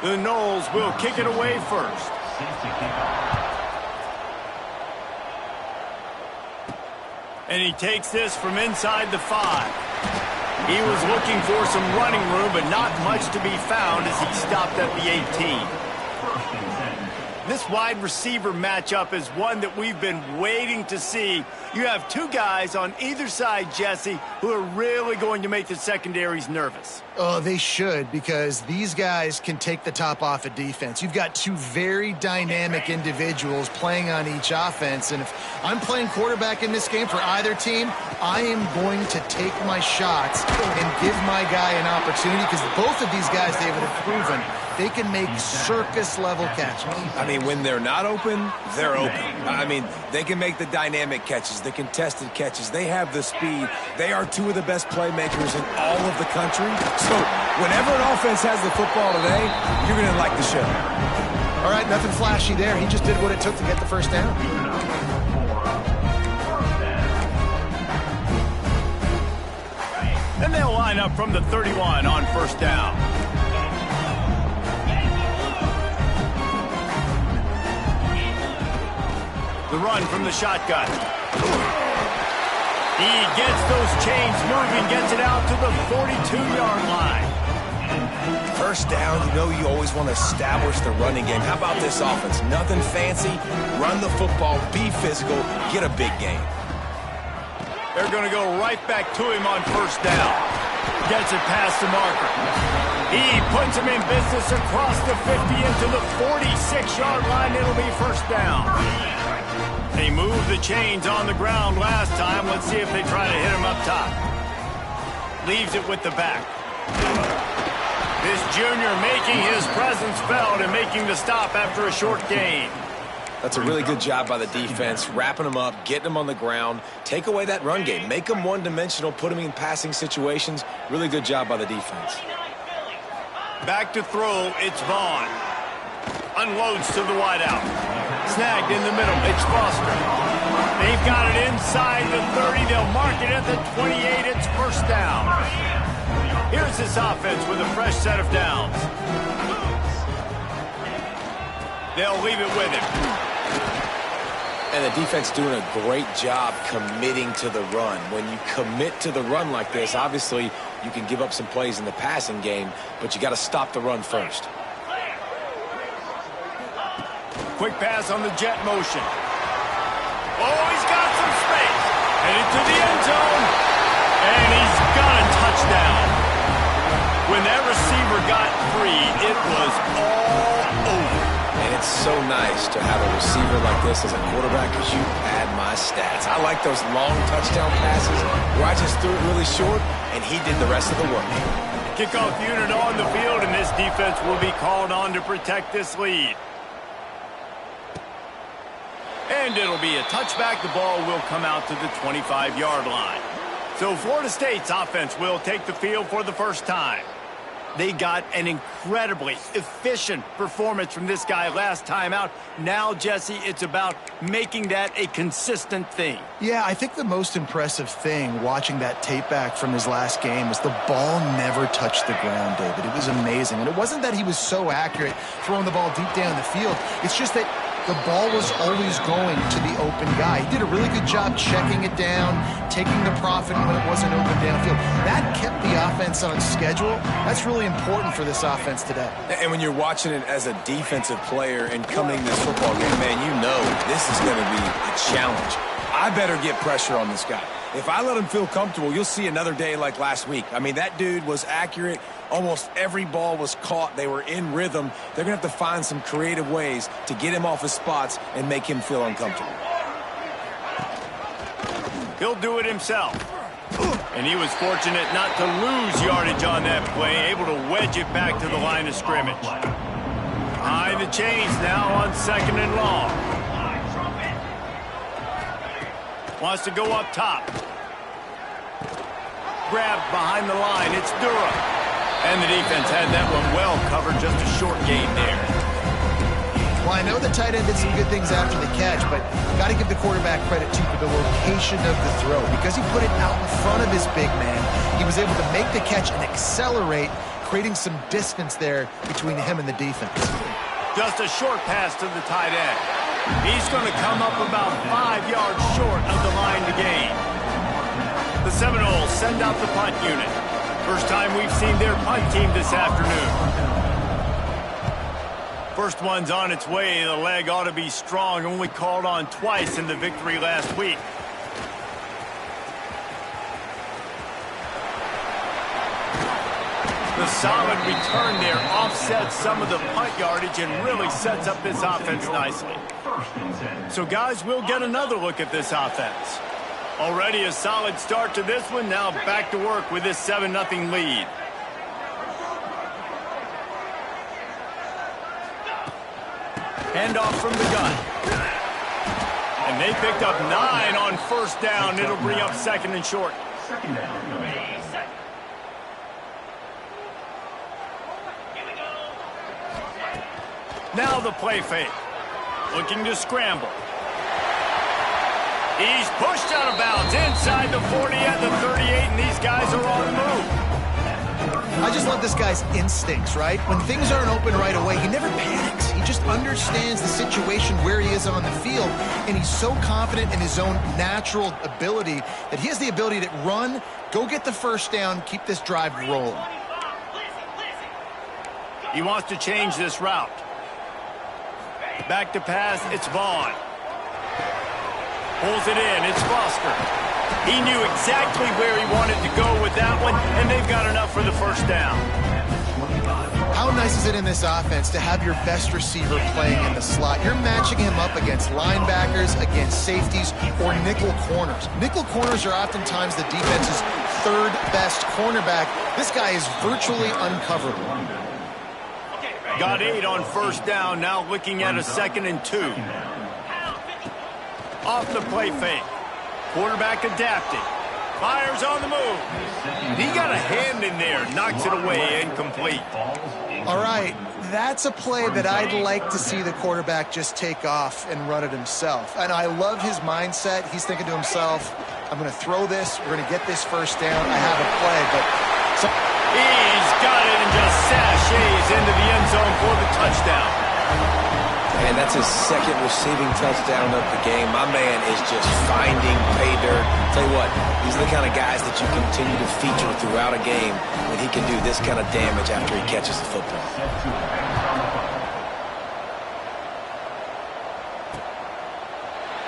The Noles will kick it away first. And he takes this from inside the 5. He was looking for some running room, but not much to be found as he stopped at the 18. This wide receiver matchup is one that we've been waiting to see. You have two guys on either side, Jesse, who are really going to make the secondaries nervous. Oh, they should, because these guys can take the top off a defense. You've got two very dynamic individuals playing on each offense, and if I'm playing quarterback in this game for either team, I am going to take my shots and give my guy an opportunity, because both of these guys, David, have proven they can make circus-level catches. I mean, when they're not open, they're open. I mean, they can make the dynamic catches, the contested catches. They have the speed. They are two of the best playmakers in all of the country. So whenever an offense has the football today, you're going to like the show. All right, nothing flashy there. He just did what it took to get the first down. And they'll line up from the 31 on first down. The run from the shotgun. He gets those chains moving, gets it out to the 42-yard line. First down, you know you always want to establish the running game. How about this offense? Nothing fancy. Run the football, be physical, get a big gain. They're going to go right back to him on first down. Gets it past the marker. He puts him in business across the 50 into the 46-yard line. It'll be first down. They moved the chains on the ground last time. Let's see if they try to hit him up top. Leaves it with the back. This junior making his presence felt and making the stop after a short gain. That's a really good job by the defense, wrapping them up, getting them on the ground. Take away that run game. Make them one-dimensional, put them in passing situations. Really good job by the defense. Back to throw, it's Vaughn. Unloads to the wideout. Snagged in the middle, it's Foster. They've got it inside the 30. They'll mark it at the 28. It's first down. Here's this offense with a fresh set of downs. They'll leave it with him. And the defense doing a great job committing to the run. When you commit to the run like this, obviously you can give up some plays in the passing game, but you got to stop the run first. Quick pass on the jet motion. Oh, he's got some space. Headed to the end zone. And he's got a touchdown. When that receiver got free, it was all over. And it's so nice to have a receiver like this as a quarterback because you pad my stats. I like those long touchdown passes where I just threw it really short and he did the rest of the work. Kickoff unit on the field, and this defense will be called on to protect this lead. And it'll be a touchback. The ball will come out to the 25-yard line. So Florida State's offense will take the field for the first time. They got an incredibly efficient performance from this guy last time out. Now, Jesse, it's about making that a consistent thing. Yeah, I think the most impressive thing watching that tape back from his last game was the ball never touched the ground, David. It was amazing. And it wasn't that he was so accurate throwing the ball deep down the field. It's just that the ball was always going to the open guy. He did a really good job checking it down, taking the profit when it wasn't open downfield. That kept the offense on schedule. That's really important for this offense today. And when you're watching it as a defensive player and coming this football game, man, you know this is going to be a challenge. I better get pressure on this guy. If I let him feel comfortable, you'll see another day like last week. I mean, that dude was accurate. Almost every ball was caught. They were in rhythm. They're going to have to find some creative ways to get him off his spots and make him feel uncomfortable. He'll do it himself. And he was fortunate not to lose yardage on that play, able to wedge it back to the line of scrimmage. Behind the chains now on second and long. Wants to go up top. Grabbed behind the line. It's Durham. And the defense had that one well covered, just a short gain there. Well, I know the tight end did some good things after the catch, but got to give the quarterback credit, too, for the location of the throw. Because he put it out in front of his big man, he was able to make the catch and accelerate creating some distance there between him and the defense. Just a short pass to the tight end. He's going to come up about 5 yards short of the line to gain. The Seminoles send out the punt unit. First time we've seen their punt team this afternoon. First one's on its way. The leg ought to be strong. Only called on twice in the victory last week. The solid return there offsets some of the punt yardage and really sets up this offense nicely. So, guys, we'll get another look at this offense. Already a solid start to this one. Now back to work with this 7-0 lead. Handoff from the gun. And they picked up 9 on first down. It'll bring up 2nd and short. Second down. Now the play fake. Looking to scramble. He's pushed out of bounds inside the 40 at the 38, and these guys are on the move. I just love this guy's instincts, right? When things aren't open right away, he never panics. He just understands the situation where he is on the field, and he's so confident in his own natural ability that he has the ability to run, go get the first down, keep this drive rolling. He wants to change this route. Back to pass, it's Vaughn. Pulls it in, it's Foster. He knew exactly where he wanted to go with that one, and they've got enough for the first down. How nice is it in this offense to have your best receiver playing in the slot? You're matching him up against linebackers, against safeties, or nickel corners. Nickel corners are oftentimes the defense's third best cornerback. This guy is virtually uncoverable. Got 8 on first down, now looking at a 2nd and 2. Off the play fake. Quarterback adapting. Fires on the move. He got a hand in there, knocks it away, incomplete. All right, that's a play that I'd like to see the quarterback just take off and run it himself. And I love his mindset. He's thinking to himself, I'm going to throw this, we're going to get this first down, I have a play, but... He's got it and just sashays into the end zone for the touchdown. And that's his 2nd receiving touchdown of the game. My man is just finding pay dirt. Tell you what, these are the kind of guys that you continue to feature throughout a game when he can do this kind of damage after he catches the football.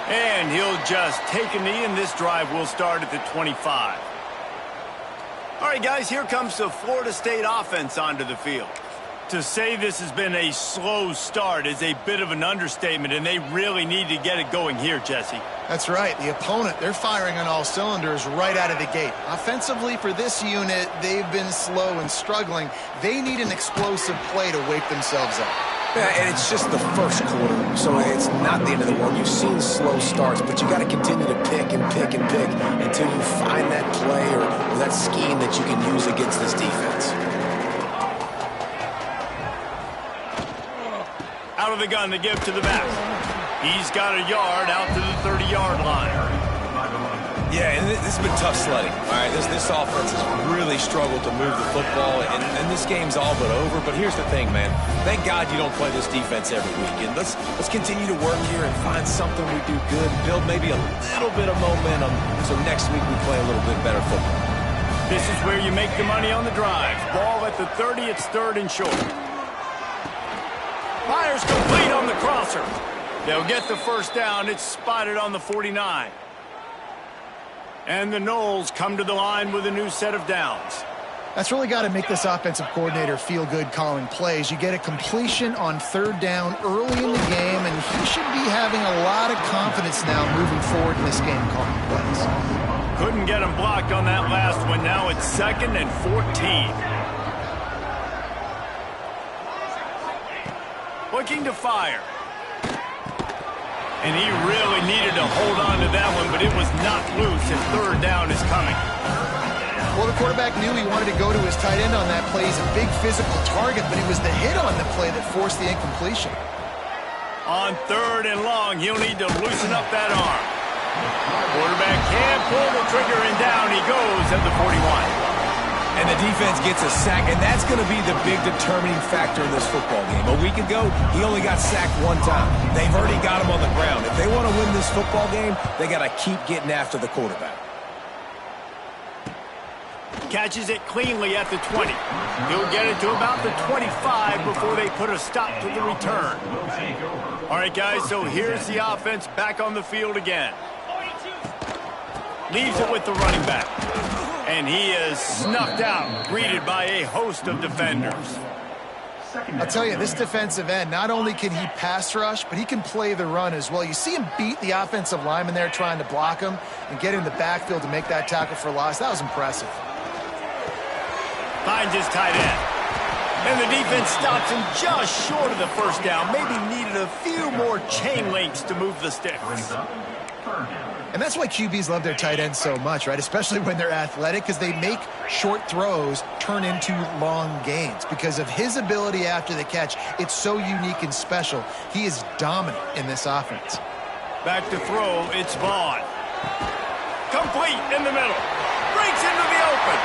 And he'll just take a knee, and this drive will start at the 25. All right, guys, here comes the Florida State offense onto the field. To say this has been a slow start is a bit of an understatement, and they really need to get it going here, Jesse. That's right. The opponent, they're firing on all cylinders right out of the gate. Offensively, for this unit, they've been slow and struggling. They need an explosive play to wake themselves up. Yeah, and it's just the first quarter, so it's not the end of the world. You've seen slow starts, but you got to continue to pick and pick and pick until you find that play or that scheme that you can use against this defense. Out of the gun to give to the back. He's got a yard out to the 30-yard line. Yeah, and this has been tough sledding. All right, this offense has really struggled to move the football, and this game's all but over. But here's the thing, man. Thank God you don't play this defense every week. And let's continue to work here and find something we do good, build maybe a little bit of momentum so next week we play a little bit better football. This is where you make the money on the drive. Ball at the 30, it's 3rd and short. Fires complete on the crosser. They'll get the first down. It's spotted on the 49. And the Noles come to the line with a new set of downs. That's really got to make this offensive coordinator feel good calling plays. You get a completion on 3rd down early in the game, and he should be having a lot of confidence now moving forward in this game calling plays. Couldn't get him blocked on that last one. Now it's 2nd and 14. Looking to fire. And he really needed to hold on to that one, but it was not loose, and 3rd down is coming. Well, the quarterback knew he wanted to go to his tight end on that play. He's a big physical target, but it was the hit on the play that forced the incompletion. On 3rd and long, he'll need to loosen up that arm. Quarterback can't pull the trigger, and down he goes at the 41. And the defense gets a sack, and that's going to be the big determining factor in this football game. A week ago, he only got sacked one time. They've already got him on the ground. If they want to win this football game, they got to keep getting after the quarterback. Catches it cleanly at the 20. He'll get it to about the 25 before they put a stop to the return. All right, guys, so here's the offense back on the field again. Leaves it with the running back. And he is snuffed out, greeted by a host of defenders. I'll tell you, this defensive end, not only can he pass rush, but he can play the run as well. You see him beat the offensive lineman there trying to block him and get in the backfield to make that tackle for loss. That was impressive. Finds his tight end. And the defense stops him just short of the first down. Maybe needed a few more chain links to move the sticks. And that's why QBs love their tight ends so much, right? Especially when they're athletic, because they make short throws turn into long gains. Because of his ability after the catch, it's so unique and special. He is dominant in this offense. Back to throw, it's Vaughn. Complete in the middle. Breaks into the open.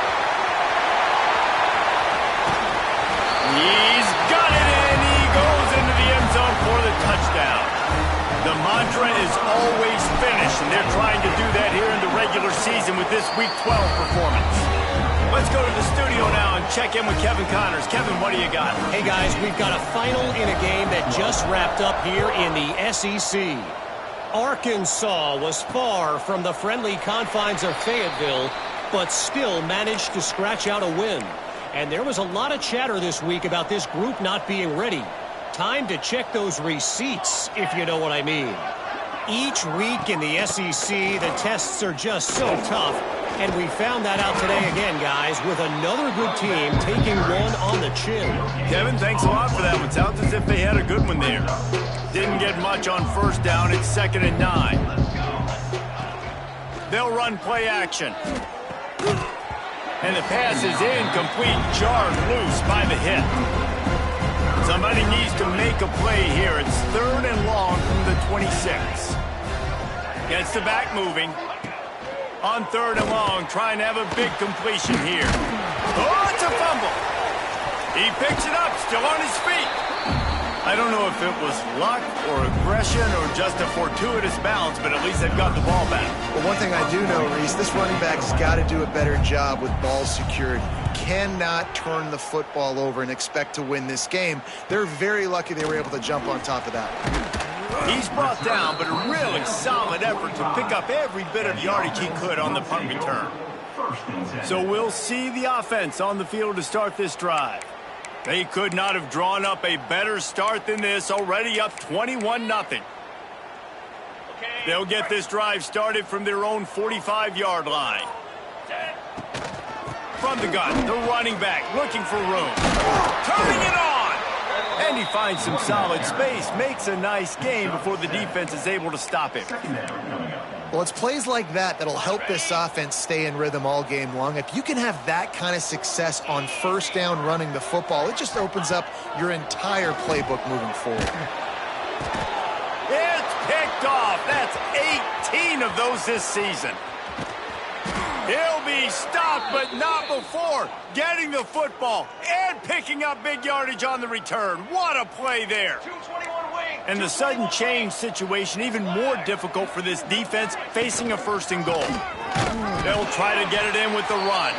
He's got it in. He goes into the end zone for the touchdown. The mantra is always finish, and they're trying to do that here in the regular season with this Week 12 performance. Let's go to the studio now and check in with Kevin Connors. Kevin, what do you got? Hey, guys, we've got a final in a game that just wrapped up here in the SEC. Arkansas was far from the friendly confines of Fayetteville, but still managed to scratch out a win. And there was a lot of chatter this week about this group not being ready. Time to check those receipts, if you know what I mean. Each week in the SEC, the tests are just so tough, and we found that out today again, guys, with another good team taking one on the chin. Kevin, thanks a lot for that one. Sounds as if they had a good one there. Didn't get much on first down. It's 2nd and 9. They'll run play action. And the pass is incomplete, jarred loose by the hit. Somebody needs to make a play here. It's 3rd and long from the 26. Gets the back moving. On 3rd and long, trying to have a big completion here. Oh, it's a fumble. He picks it up, still on his feet. I don't know if it was luck or aggression or just a fortuitous bounce, but at least they've got the ball back. Well, one thing I do know, Reese, this running back has got to do a better job with ball security. Cannot turn the football over and expect to win this game. They're very lucky they were able to jump on top of that. He's brought down, but a really solid effort to pick up every bit of yardage he could on the punt return. So we'll see the offense on the field to start this drive. They could not have drawn up a better start than this, already up 21-0. They'll get this drive started from their own 45-yard line. From the gun, the running back looking for room. Turning it on! And he finds some solid space, makes a nice gain before the defense is able to stop him. Well, it's plays like that that'll help this offense stay in rhythm all game long. If you can have that kind of success on first down running the football, it just opens up your entire playbook moving forward. It's picked off. That's 18 of those this season. He'll be stopped, but not before getting the football and picking up big yardage on the return. What a play there. And the sudden change situation even more difficult for this defense facing a 1st and goal. They'll try to get it in with the run.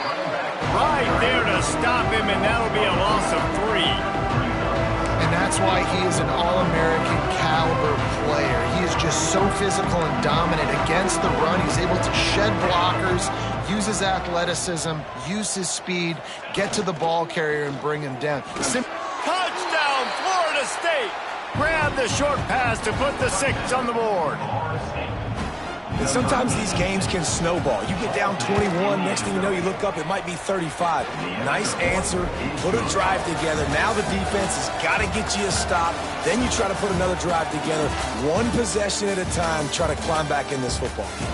Right there to stop him, and that'll be a loss of 3. And that's why he is an All-American caliber player. He is just so physical and dominant against the run. He's able to shed blockers, use his athleticism, use his speed, get to the ball carrier and bring him down. Touchdown, Florida State! Grab the short pass to put the 6 on the board. And sometimes these games can snowball. You get down 21, next thing you know, you look up, it might be 35. Nice answer, put a drive together. Now the defense has got to get you a stop. Then you try to put another drive together. One possession at a time, try to climb back in this football game.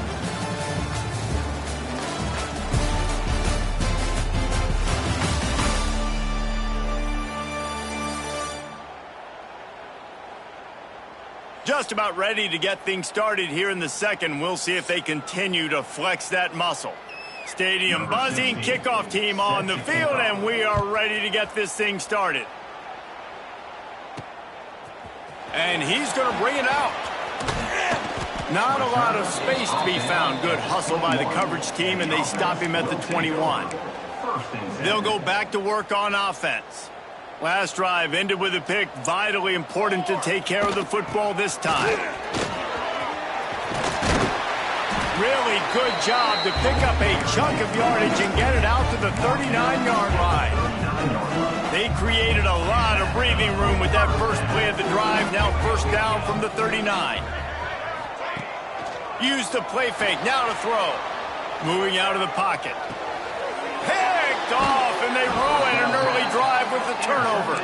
Just about ready to get things started here in the second. We'll see if they continue to flex that muscle. Stadium buzzing, kickoff team on the field, and we are ready to get this thing started. And he's going to bring it out. Not a lot of space to be found. Good hustle by the coverage team, and they stop him at the 21. They'll go back to work on offense. Last drive ended with a pick. Vitally important to take care of the football this time. Really good job to pick up a chunk of yardage and get it out to the 39-yard line. They created a lot of breathing room with that first play of the drive. Now first down from the 39. Use the play fake. Now to throw. Moving out of the pocket. Picked off, and they ruin an early drive with the turnover.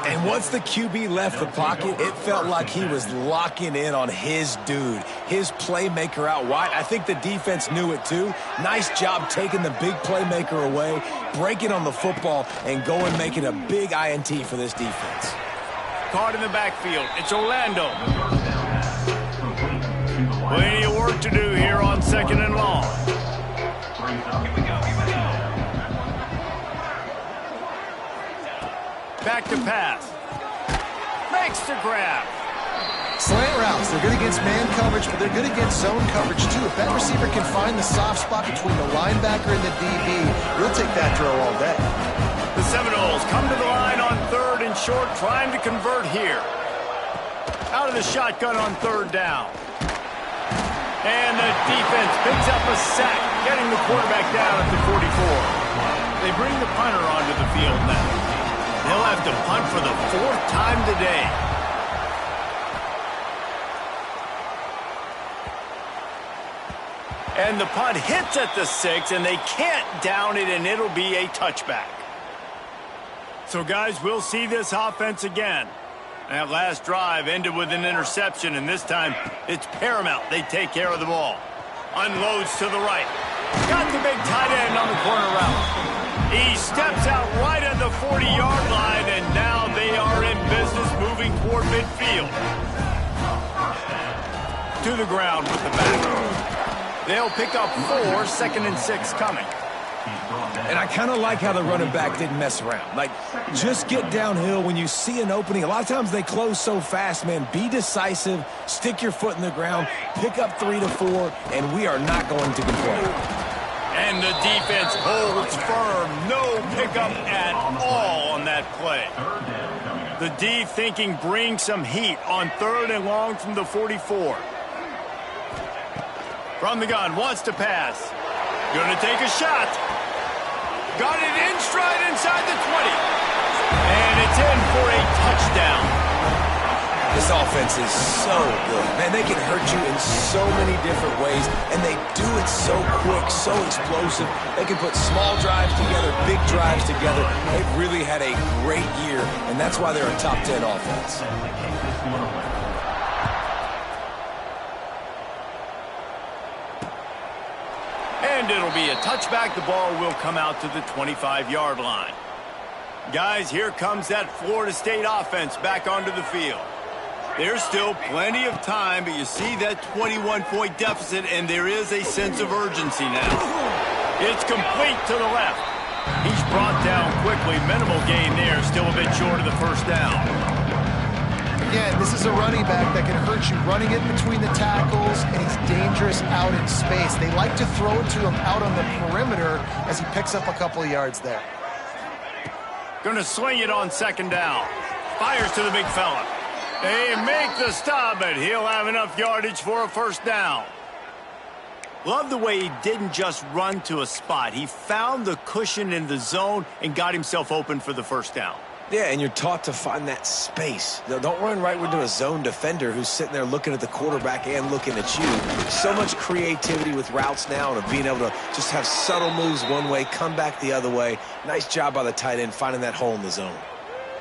And once the QB left the pocket, it felt like he was locking in on his dude, his playmaker out wide. I think the defense knew it too. Nice job taking the big playmaker away, breaking on the football, and going making a big INT for this defense. Caught in the backfield. It's Orlando. Plenty of work to do here on 2nd and long. Back to pass. Makes the grab. Slant routes, they're good against man coverage, but they're good against zone coverage too. If that receiver can find the soft spot between the linebacker and the DB, he'll take that drill all day. The Seminoles come to the line on 3rd and short, trying to convert here. Out of the shotgun on 3rd down. And the defense picks up a sack, getting the quarterback down at the 44. They bring the punter onto the field now. They'll have to punt for the 4th time today. And the punt hits at the 6, and they can't down it, and it'll be a touchback. So, guys, we'll see this offense again. That last drive ended with an interception, and this time it's paramount they take care of the ball. Unloads to the right. Got the big tight end on the corner route. He steps out right at the 40-yard line, and now they are in business moving toward midfield. To the ground with the back. They'll pick up 4, 2nd and 6 coming. And I kind of like how the running back didn't mess around. Like, just get downhill when you see an opening. A lot of times they close so fast, man. Be decisive, stick your foot in the ground, pick up 3 to 4, and we are not going to complain. And the defense holds firm. No pickup at all on that play. The D thinking bring some heat on 3rd and long from the 44. From the gun, wants to pass. Gonna take a shot. Got it in stride inside the 20. And it's in for a touchdown. This offense is so good. Man, they can hurt you in so many different ways, and they do it so quick, so explosive. They can put small drives together, big drives together. They've really had a great year, and that's why they're a top 10 offense. And it'll be a touchback. The ball will come out to the 25-yard line. Guys, here comes that Florida State offense back onto the field. There's still plenty of time, but you see that 21-point deficit, and there is a sense of urgency now. It's complete to the left. He's brought down quickly. Minimal gain there, still a bit short of the first down. Again, this is a running back that can hurt you running it between the tackles, and he's dangerous out in space. They like to throw it to him out on the perimeter as he picks up a couple of yards there. Gonna swing it on 2nd down. Fires to the big fella. They make the stop, but he'll have enough yardage for a first down. Love the way he didn't just run to a spot. He found the cushion in the zone and got himself open for the first down. Yeah, and you're taught to find that space. Don't run right into a zone defender who's sitting there looking at the quarterback and looking at you. So much creativity with routes now and being able to just have subtle moves one way, come back the other way. Nice job by the tight end finding that hole in the zone.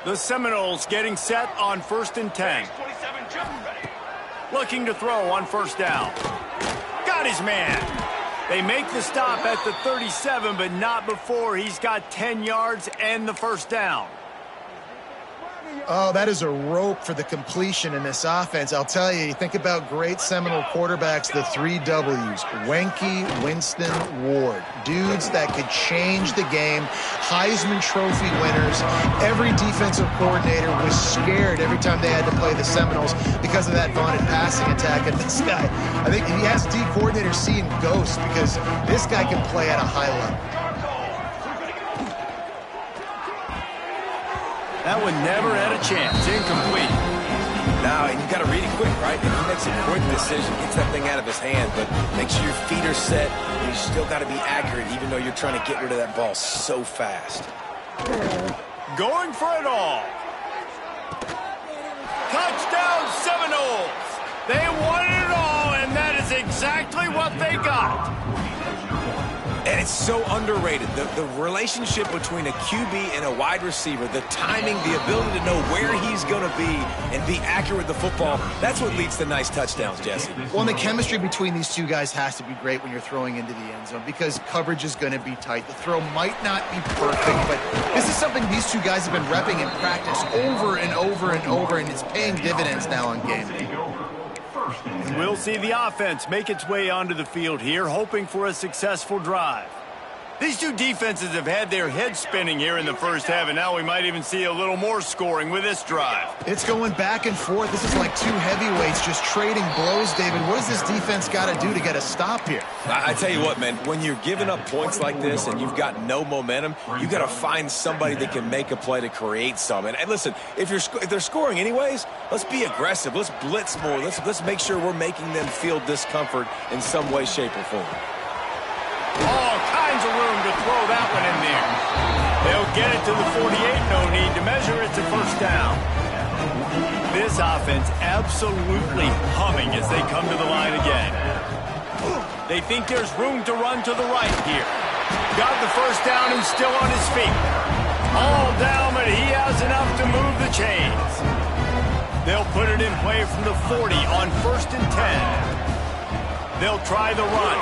The Seminoles getting set on 1st and 10. Looking to throw on 1st down. Got his man. They make the stop at the 37, but not before he's got 10 yards and the first down. Oh, that is a rope for the completion in this offense. I'll tell you, you think about great Seminole quarterbacks, the 3 W's, Wenke, Winston, Ward. Dudes that could change the game, Heisman Trophy winners. Every defensive coordinator was scared every time they had to play the Seminoles because of that vaunted passing attack. And this guy, I think he has D coordinators seeing ghosts because this guy can play at a high level. That one never had a chance. Incomplete. Now, and you got to read it quick, right? And he makes a quick decision, gets that thing out of his hand, but make sure your feet are set, and you still got to be accurate even though you're trying to get rid of that ball so fast. Going for it all. Touchdown Seminoles. They wanted it all, and that is exactly what they got. And it's so underrated. The relationship between a QB and a wide receiver, the timing, the ability to know where he's going to be and be accurate with the football, that's what leads to nice touchdowns, Jesse. Well, and the chemistry between these two guys has to be great when you're throwing into the end zone because coverage is going to be tight. The throw might not be perfect, but this is something these two guys have been repping in practice over and over and over, and it's paying dividends now on game day. We'll see the offense make its way onto the field here, hoping for a successful drive. These two defenses have had their heads spinning here in the first half, and now we might even see a little more scoring with this drive. It's going back and forth. This is like two heavyweights just trading blows, David. What does this defense got to do to get a stop here? I tell you what, man, when you're giving up points like this and you've got no momentum, you got to find somebody that can make a play to create some. And listen, if they're scoring anyways, let's be aggressive. Let's blitz more. Let's make sure we're making them feel discomfort in some way, shape, or form. All kinds of room to throw that one in there. They'll get it to the 48. No need to measure. It's a first down. This offense absolutely humming as they come to the line again. They think there's room to run to the right here. Got the first down and still on his feet. All down, but he has enough to move the chains. They'll put it in play from the 40 on 1st and 10. They'll try the run.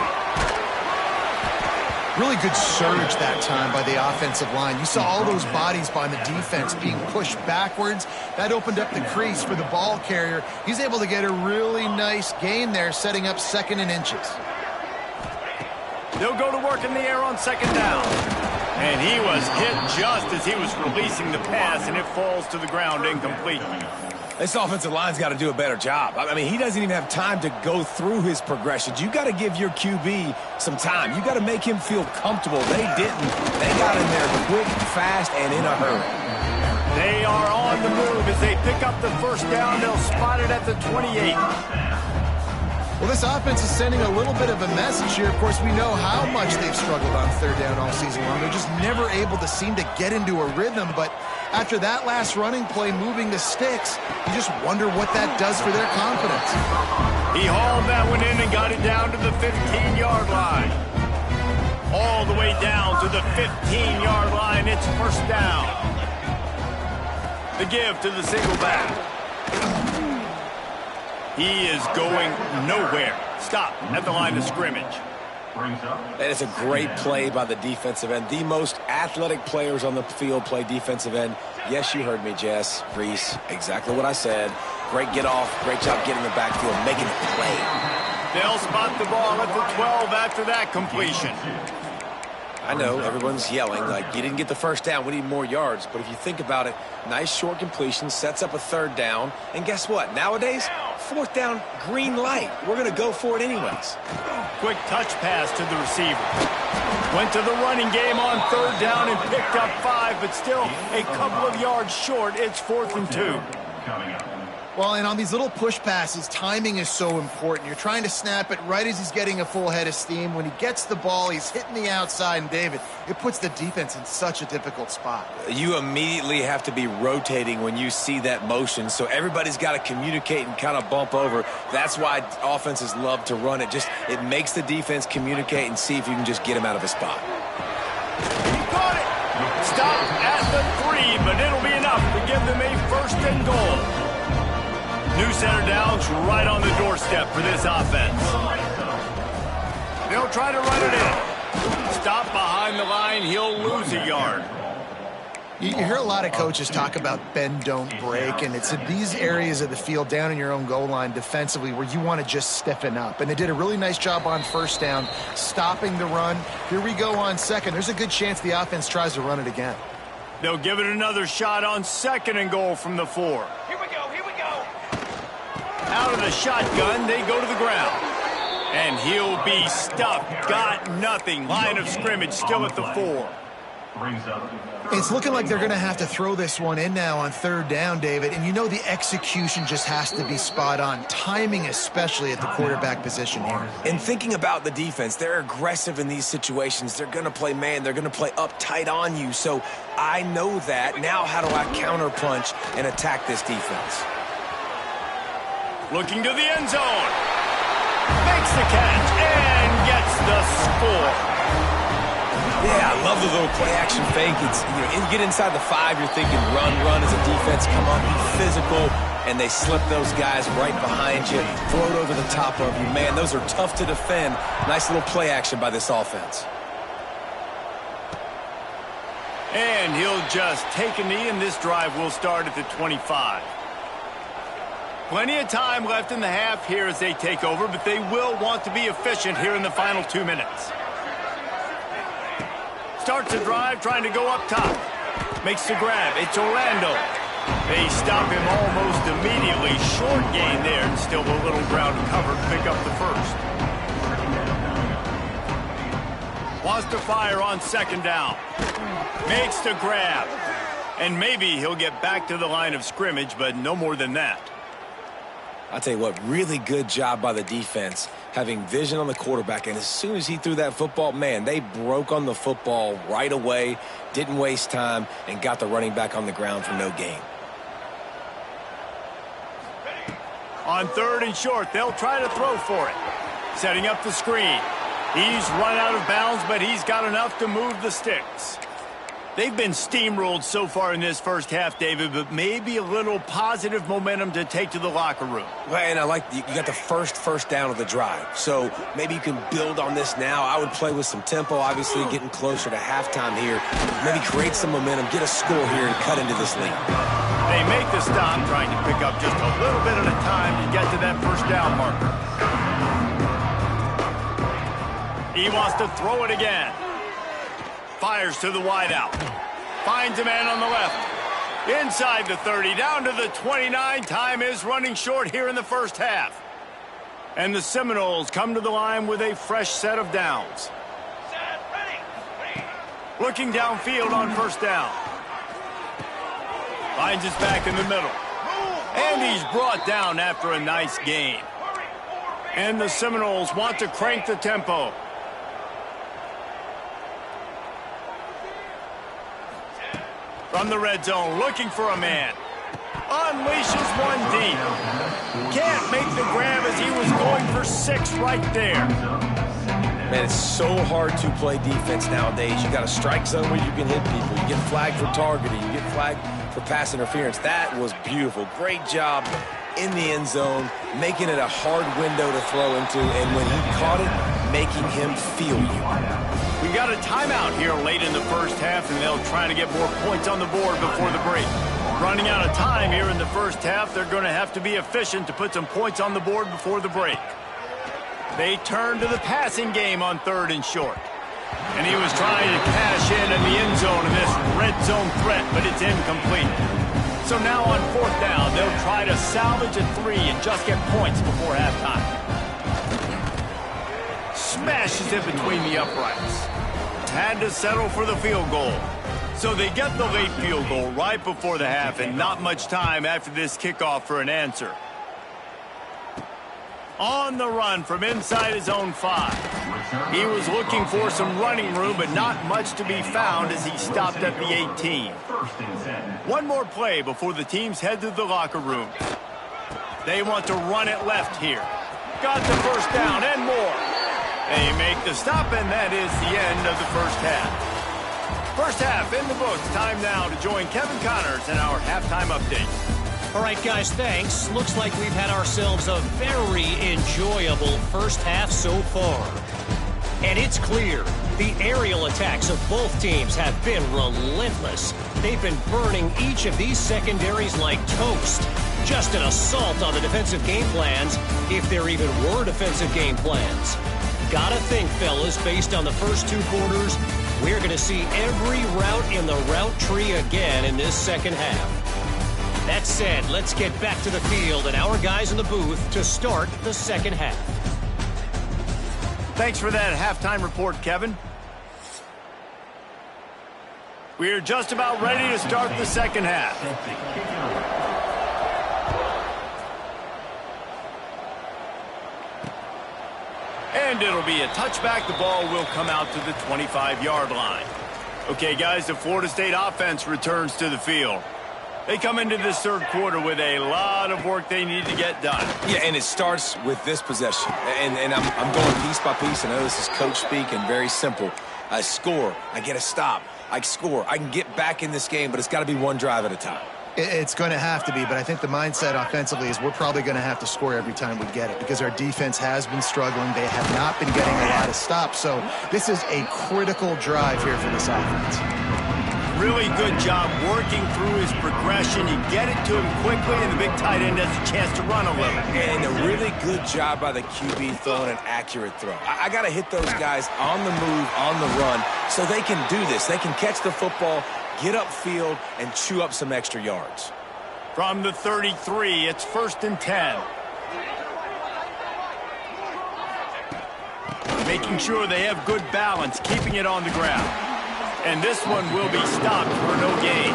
Really good surge that time by the offensive line. You saw all those bodies by the defense being pushed backwards. That opened up the crease for the ball carrier. He's able to get a really nice gain there, setting up 2nd and inches. They'll go to work in the air on 2nd down. And he was hit just as he was releasing the pass, and it falls to the ground incomplete. This offensive line's got to do a better job. I mean, he doesn't even have time to go through his progressions. You got to give your QB some time. You got to make him feel comfortable. They didn't. They got in there quick, fast, and in a hurry. They are on the move as they pick up the first down. They'll spot it at the 28. Well, this offense is sending a little bit of a message here. Of course, we know how much they've struggled on 3rd down all season long. They're just never able to seem to get into a rhythm, but after that last running play moving the sticks, you just wonder what that does for their confidence. He hauled that one in and got it down to the 15-yard line. All the way down to the 15-yard line. It's first down. The give to the single back. He is going nowhere. Stop at the line of scrimmage. And it's a great play by the defensive end. The most athletic players on the field play defensive end. Yes, you heard me, Jess, Reese. Exactly what I said. Great get off. Great job getting the backfield, making a play. They'll spot the ball at the 12 after that completion. I know everyone's yelling like you didn't get the first down, we need more yards, but if you think about it, nice short completion sets up a 3rd down, and guess what, nowadays 4th down, green light, we're gonna go for it anyways. Quick touch pass to the receiver. Went to the running game on 3rd down and picked up 5, but still a couple of yards short. It's 4th and 2. Well, and on these little push passes, timing is so important. You're trying to snap it right as he's getting a full head of steam. When he gets the ball, he's hitting the outside, and David, it puts the defense in such a difficult spot. You immediately have to be rotating when you see that motion, so everybody's got to communicate and kind of bump over. That's why offenses love to run it. It makes the defense communicate and see if you can just get him out of a spot. He caught it. Stop at the 3, but it'll be enough to give them a 1st and goal. New center downs right on the doorstep for this offense. They'll try to run it in. Stop behind the line. He'll lose a yard. You hear a lot of coaches talk about bend, don't break, and it's in these areas of the field down in your own goal line defensively where you want to just stiffen up. And they did a really nice job on first down, stopping the run. Here we go on second. There's a good chance the offense tries to run it again. They'll give it another shot on 2nd and goal from the 4. Here we go, here we go. Out of the shotgun, they go to the ground. And he'll be stuffed. Got nothing. Line of scrimmage still at the 4. It's looking like they're going to have to throw this one in now on 3rd down, David. And you know the execution just has to be spot on. Timing especially at the quarterback position here. And thinking about the defense, they're aggressive in these situations. They're going to play man. They're going to play up tight on you. So I know that. Now how do I counterpunch and attack this defense? Looking to the end zone. Makes the catch and gets the score. Yeah, I love the little play-action fake. It's, you get inside the 5, you're thinking run as a defense, come up, be physical, and they slip those guys right behind you, float over the top of you. Man, those are tough to defend. Nice little play action by this offense. And he'll just take a knee, and this drive will start at the 25. Plenty of time left in the half here as they take over, but they will want to be efficient here in the final 2 minutes. Starts the drive, trying to go up top. Makes the grab. It's Orlando. They stop him almost immediately. Short gain there, and still a little ground covered. Pick up the first. Wants to fire on 2nd down. Makes the grab. And maybe he'll get back to the line of scrimmage, but no more than that. I'll tell you what, really good job by the defense, having vision on the quarterback. And as soon as he threw that football, man, they broke on the football right away, didn't waste time, and got the running back on the ground for no gain. On 3rd and short, they'll try to throw for it. Setting up the screen. He's run out of bounds, but he's got enough to move the sticks. They've been steamrolled so far in this first half, David, but maybe a little positive momentum to take to the locker room. Well, and I like you got the first down of the drive, so maybe you can build on this now. I would play with some tempo, obviously getting closer to halftime here. Maybe create some momentum, get a score here, and cut into this lead. They make the stop, trying to pick up just a little bit at a time to get to that first down marker. He wants to throw it again. Fires to the wideout. Finds a man on the left. Inside the 30, down to the 29. Time is running short here in the first half. And the Seminoles come to the line with a fresh set of downs. Looking downfield on 1st down. Finds his back in the middle. And he's brought down after a nice gain. And the Seminoles want to crank the tempo. From the red zone, looking for a man. Unleashes one deep. Can't make the grab as he was going for 6 right there. Man, it's so hard to play defense nowadays. You got a strike zone where you can hit people. You get flagged for targeting. You get flagged for pass interference. That was beautiful. Great job in the end zone, making it a hard window to throw into, and when he caught it, making him feel you. We got a timeout here late in the first half, and they'll try to get more points on the board before the break. Running out of time here in the first half, they're going to have to be efficient to put some points on the board before the break. They turn to the passing game on 3rd and short. And he was trying to cash in the end zone in this red zone threat, but it's incomplete. So now on 4th down, they'll try to salvage a 3 and just get points before halftime. Smashes it between the uprights. Had to settle for the field goal. So they get the late field goal right before the half, and not much time after this kickoff for an answer. On the run from inside his own 5. He was looking for some running room, but not much to be found as he stopped at the 18. One more play before the teams head to the locker room. They want to run it left here. Got the first down and more. They make the stop, and that is the end of the first half. First half in the books. Time now to join Kevin Connors in our halftime update. All right, guys, thanks. Looks like we've had ourselves a very enjoyable first half so far. And it's clear the aerial attacks of both teams have been relentless. They've been burning each of these secondaries like toast. Just an assault on the defensive game plans, if there even were defensive game plans. Gotta think, fellas, based on the first 2 quarters, we're going to see every route in the route tree again in this second half. That said, let's get back to the field and our guys in the booth to start the second half. Thanks for that halftime report, Kevin. We're just about ready to start the second half. And it'll be a touchback. The ball will come out to the 25-yard line. Okay, guys, the Florida State offense returns to the field. They come into this third quarter with a lot of work they need to get done. Yeah, and it starts with this possession. And I'm going piece by piece. I know this is coach speak and very simple. I score. I get a stop. I score. I can get back in this game, but it's got to be one drive at a time. It's going to have to be, but I think the mindset offensively is we're probably going to have to score every time we get it because our defense has been struggling. They have not been getting a lot of stops, so this is a critical drive here for this offense. Really good job working through his progression. You get it to him quickly, and the big tight end has a chance to run a little. And a really good job by the QB throwing an accurate throw. I got to hit those guys on the move, on the run, so they can do this. They can catch the football, get upfield, and chew up some extra yards. From the 33, it's 1st and 10. Making sure they have good balance, keeping it on the ground. And this one will be stopped for no gain.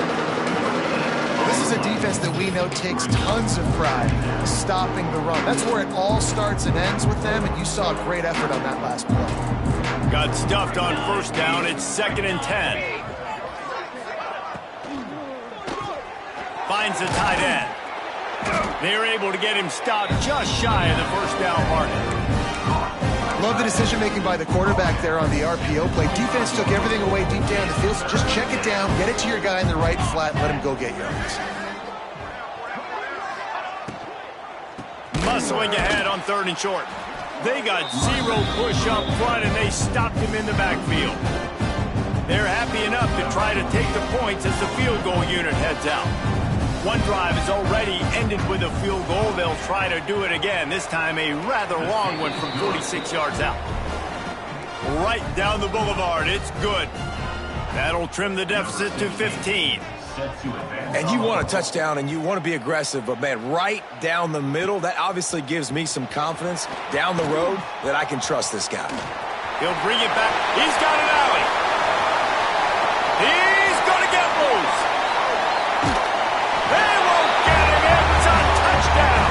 This is a defense that we know takes tons of pride stopping the run. That's where it all starts and ends with them, and you saw a great effort on that last play. Got stuffed on 1st down. It's 2nd and 10. Finds the tight end. They're able to get him stopped just shy of the 1st down mark. Love the decision-making by the quarterback there on the RPO play. Defense took everything away deep down the field, so just check it down, get it to your guy in the right flat, and let him go get yards. Muscling ahead on 3rd and short. They got 0 push up front, and they stopped him in the backfield. They're happy enough to try to take the points as the field goal unit heads out. One drive is already ended with a field goal. They'll try to do it again. This time a rather long one from 46 yards out. Right down the boulevard. It's good. That'll trim the deficit to 15. And you want a touchdown and you want to be aggressive, but, man, right down the middle, that obviously gives me some confidence down the road that I can trust this guy. He'll bring it back. He's got an alley. He's going to get loose. They won't get him. It's a touchdown.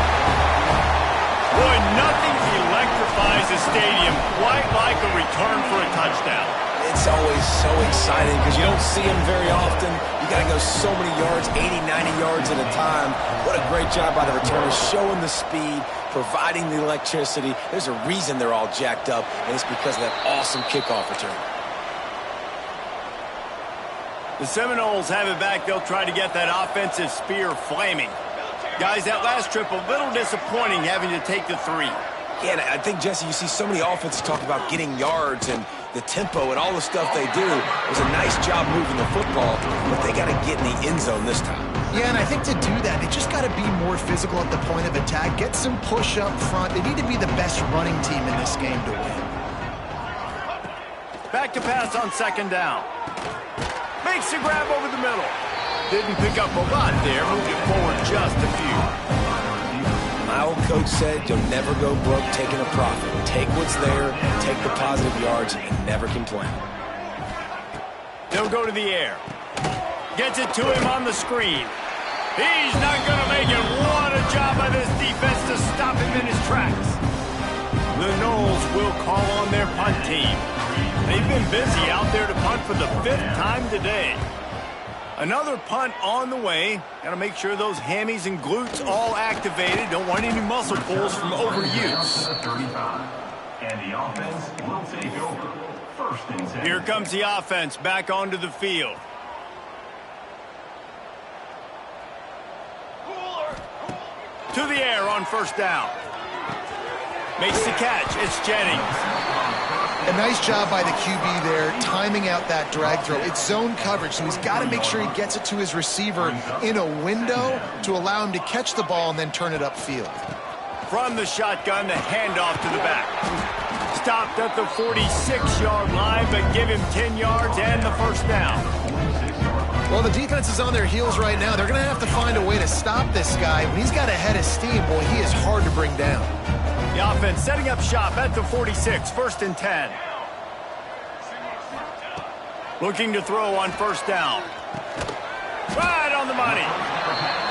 Boy, nothing electrifies a stadium quite like a return for a touchdown. It's always so exciting because you don't see them very often. You got to go so many yards, 80, 90 yards at a time. What a great job by the returners, showing the speed, providing the electricity. There's a reason they're all jacked up, and it's because of that awesome kickoff return. The Seminoles have it back. They'll try to get that offensive spear flaming. Guys, that last trip, a little disappointing having to take the 3. Yeah, and I think, Jesse, you see so many offenses talk about getting yards and the tempo and all the stuff they do. It was a nice job moving the football, but they got to get in the end zone this time. Yeah, and I think to do that, they just got to be more physical at the point of attack, get some push up front. They need to be the best running team in this game to win. Back to pass on 2nd down. Makes the grab over the middle. Didn't pick up a lot there. Moved it forward just a few. My old coach said you'll never go broke taking a profit. Take what's there, take the positive yards, and never complain. They'll go to the air. Gets it to him on the screen. He's not going to make it. What a job by this defense to stop him in his tracks. The Noles will call on their punt team. They've been busy out there to punt for the 5th time today. Another punt on the way. Got to make sure those hammies and glutes all activated. Don't want any muscle pulls from overuse. And the offense will take over. 1st and 10. Here comes the offense back onto the field. To the air on 1st down. Makes the catch. It's Jennings. A nice job by the QB there, timing out that drag throw. It's zone coverage, so he's got to make sure he gets it to his receiver in a window to allow him to catch the ball and then turn it upfield. From the shotgun, the handoff to the back. Stopped at the 46-yard line, but give him 10 yards and the first down. Well, the defense is on their heels right now. They're going to have to find a way to stop this guy. When he's got a head of steam, boy, he is hard to bring down. The offense setting up shop at the 46, 1st and 10. Looking to throw on first down. Right on the money.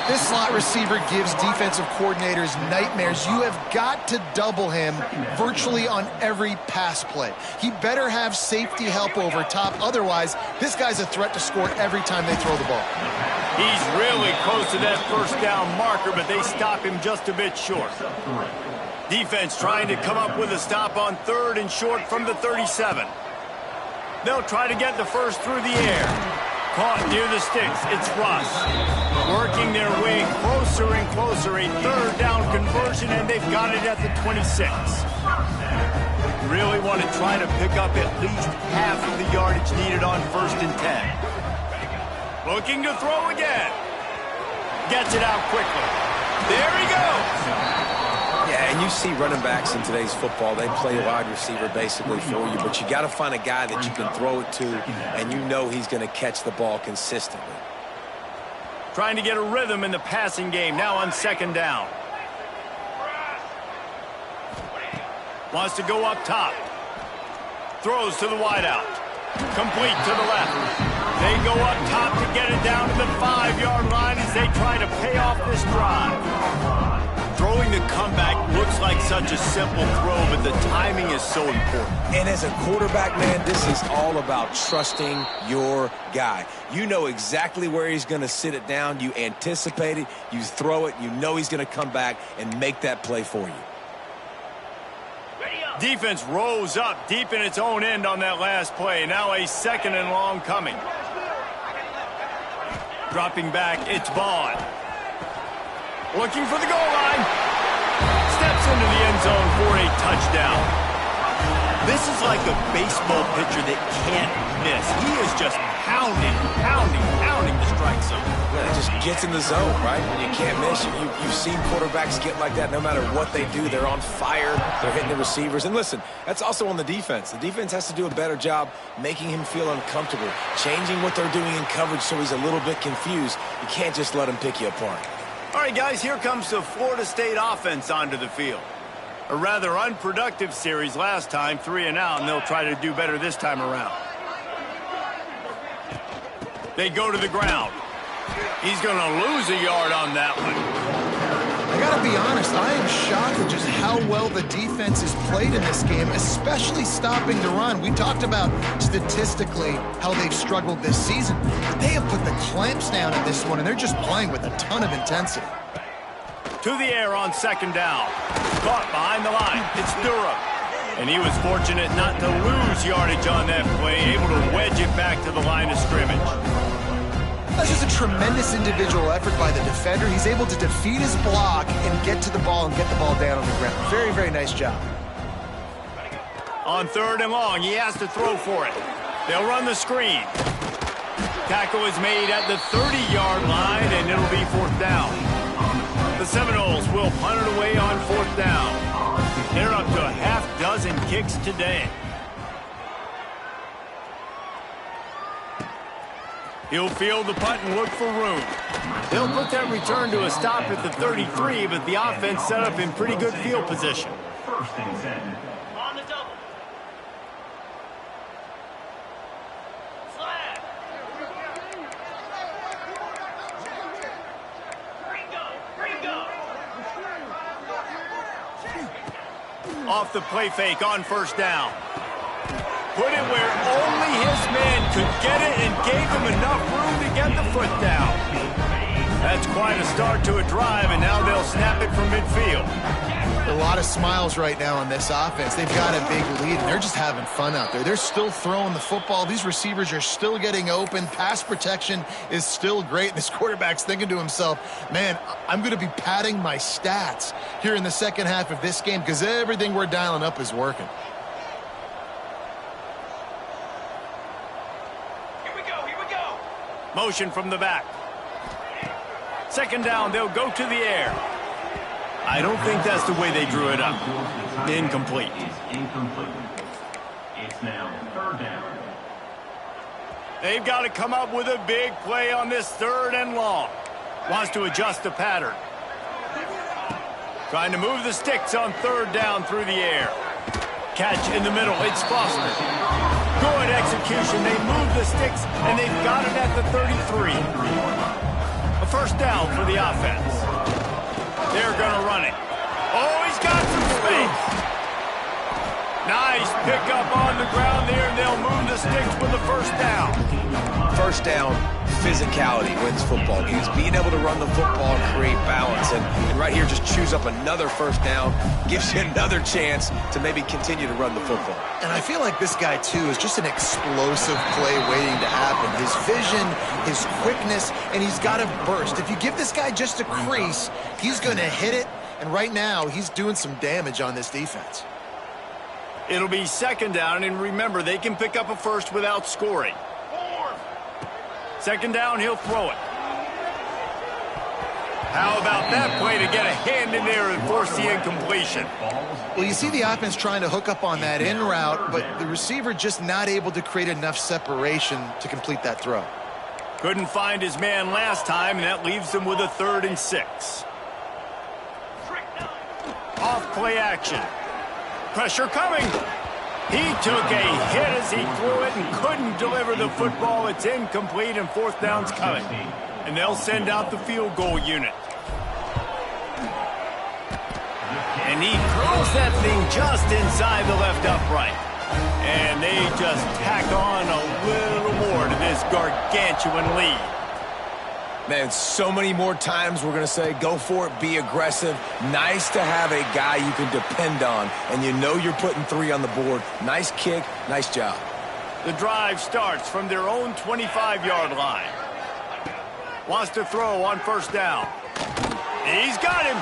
This slot receiver gives defensive coordinators nightmares. You have got to double him virtually on every pass play. He better have safety help over top. Otherwise, this guy's a threat to score every time they throw the ball. He's really close to that first down marker, but they stop him just a bit short. Defense trying to come up with a stop on 3rd and short from the 37. They'll try to get the first through the air. Caught near the sticks. It's Russ. Working their way closer and closer. A 3rd down conversion, and they've got it at the 26. Really want to try to pick up at least half of the yardage needed on 1st and 10. Looking to throw again. Gets it out quickly. There he goes. Yeah, and you see running backs in today's football, they play a wide receiver basically for you, but you got to find a guy that you can throw it to, and you know he's going to catch the ball consistently. Trying to get a rhythm in the passing game, now on 2nd down. Wants to go up top. Throws to the wideout. Complete to the left. They go up top to get it down to the 5-yard line as they try to pay off this drive. Throwing the comeback looks like such a simple throw, but the timing is so important. And as a quarterback, man, this is all about trusting your guy. You know exactly where he's going to sit it down. You anticipate it. You throw it. You know he's going to come back and make that play for you. Defense rose up deep in its own end on that last play. Now a 2nd and long coming. Dropping back, it's Vaughn. Looking for the goal line. Steps into the end zone for a touchdown. This is like a baseball pitcher that can't miss. He is just pounding the strike zone. Yeah, it just gets in the zone, right? And you can't miss. You've seen quarterbacks get like that no matter what they do. They're on fire. They're hitting the receivers. And listen, that's also on the defense. The defense has to do a better job making him feel uncomfortable, changing what they're doing in coverage so he's a little bit confused. You can't just let him pick you apart. All right, guys, here comes the Florida State offense onto the field. A rather unproductive series last time, 3 and out, and they'll try to do better this time around. They go to the ground. He's going to lose a yard on that one. I got to be honest, I am shocked at just how well the defense has played in this game, especially stopping the run. We talked about statistically how they've struggled this season. But they have put the clamps down in this one, and they're just playing with a ton of intensity. To the air on 2nd down. Caught behind the line. It's Durham. And he was fortunate not to lose yardage on that play, able to wedge it back to the line of scrimmage. That's just a tremendous individual effort by the defender. He's able to defeat his block and get to the ball and get the ball down on the ground. Very, very nice job. On 3rd and long, he has to throw for it. They'll run the screen. Tackle is made at the 30-yard line, and it'll be 4th down. The Seminoles will punt it away on 4th down. They're up to a half-dozen kicks today. He'll field the punt and look for room. They'll put that return to a stop at the 33, but the offense set up in pretty good field position. 1st and 10. On the double. Flag. Ringo. Off the play fake on 1st down. Put it where only his man could get it and gave him enough room to get the foot down. That's quite a start to a drive, and now they'll snap it from midfield. A lot of smiles right now on this offense. They've got a big lead, and they're just having fun out there. They're still throwing the football. These receivers are still getting open. Pass protection is still great. And this quarterback's thinking to himself, man, I'm going to be padding my stats here in the second half of this game because everything we're dialing up is working. Motion from the back. Second down, they'll go to the air. I don't think that's the way they drew it up. Incomplete. It's incomplete. It's now third down. They've got to come up with a big play on this 3rd and long. Wants to adjust the pattern. Trying to move the sticks on 3rd down through the air. Catch in the middle. It's Foster. Good execution. They move the sticks, and they've got it at the 33. A first down for the offense. They're going to run it. Oh, he's got some space. Nice pickup on the ground there, and they'll move the sticks with the first down. First down, physicality wins football games. Being able to run the football and create balance. And right here, just choose up another first down. Gives you another chance to maybe continue to run the football. And I feel like this guy, too, is just an explosive play waiting to happen. His vision, his quickness, and he's got a burst. If you give this guy just a crease, he's going to hit it. And right now, he's doing some damage on this defense. It'll be second down, and remember, they can pick up a first without scoring. Second down, he'll throw it. How about that play to get a hand in there and force the incompletion? Well, you see the offense trying to hook up on that in route, but the receiver just not able to create enough separation to complete that throw. Couldn't find his man last time, and that leaves them with a 3rd and 6. Off play action. Pressure coming. He took a hit as he threw it and couldn't deliver the football. It's incomplete, and 4th down's coming. And they'll send out the field goal unit. And he throws that thing just inside the left upright. And they just tack on a little more to this gargantuan lead. Man, so many more times we're going to say, go for it, be aggressive. Nice to have a guy you can depend on, and you know you're putting 3 on the board. Nice kick, nice job. The drive starts from their own 25-yard line. Wants to throw on first down. He's got him.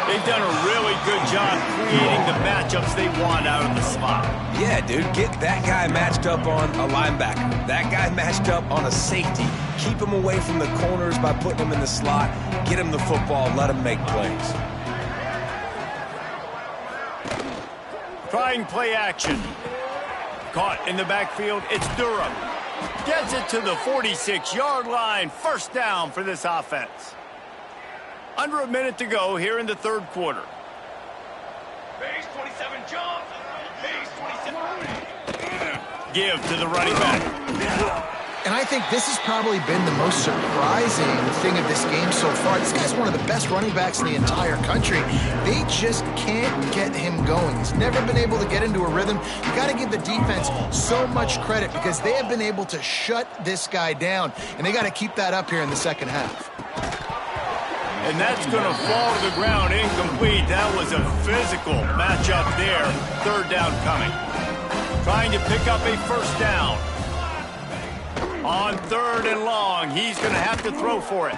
They've done a really good job creating the matchups they want out of the slot. Yeah, dude, get that guy matched up on a linebacker. That guy matched up on a safety. Keep him away from the corners by putting him in the slot. Get him the football, let him make plays. Trying play action. Caught in the backfield, it's Durham. Gets it to the 46-yard line. First down for this offense. Under a minute to go here in the 3rd quarter. Base 27 jump. Base 27. Give to the running back. And I think this has probably been the most surprising thing of this game so far. This guy's one of the best running backs in the entire country. They just can't get him going. He's never been able to get into a rhythm. You got to give the defense so much credit because they have been able to shut this guy down, and they got to keep that up here in the second half. And that's going to fall to the ground incomplete. That was a physical matchup there. 3rd down coming. Trying to pick up a first down. On 3rd and long, he's going to have to throw for it.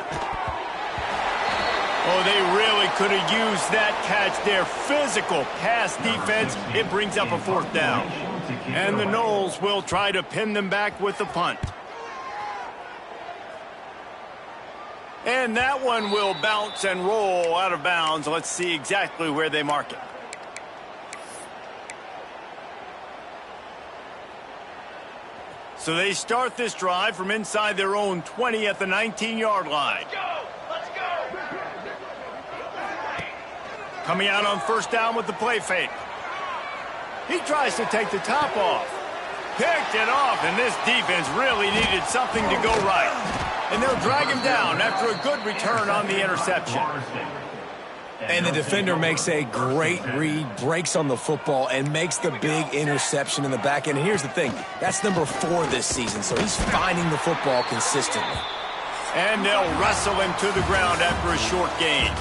Oh, they really could have used that catch there. Physical pass defense. It brings up a 4th down. And the Noles will try to pin them back with the punt. And that one will bounce and roll out of bounds. Let's see exactly where they mark it. So they start this drive from inside their own 20 at the 19-yard line. Let's go. Coming out on first down with the play fake. He tries to take the top off. Picked it off, and this defense really needed something to go right. And they'll drag him down after a good return on the interception. And the defender makes a great read, breaks on the football, and makes the big interception in the back end. And here's the thing, that's number 4 this season, so he's finding the football consistently. And they'll wrestle him to the ground after a short gain.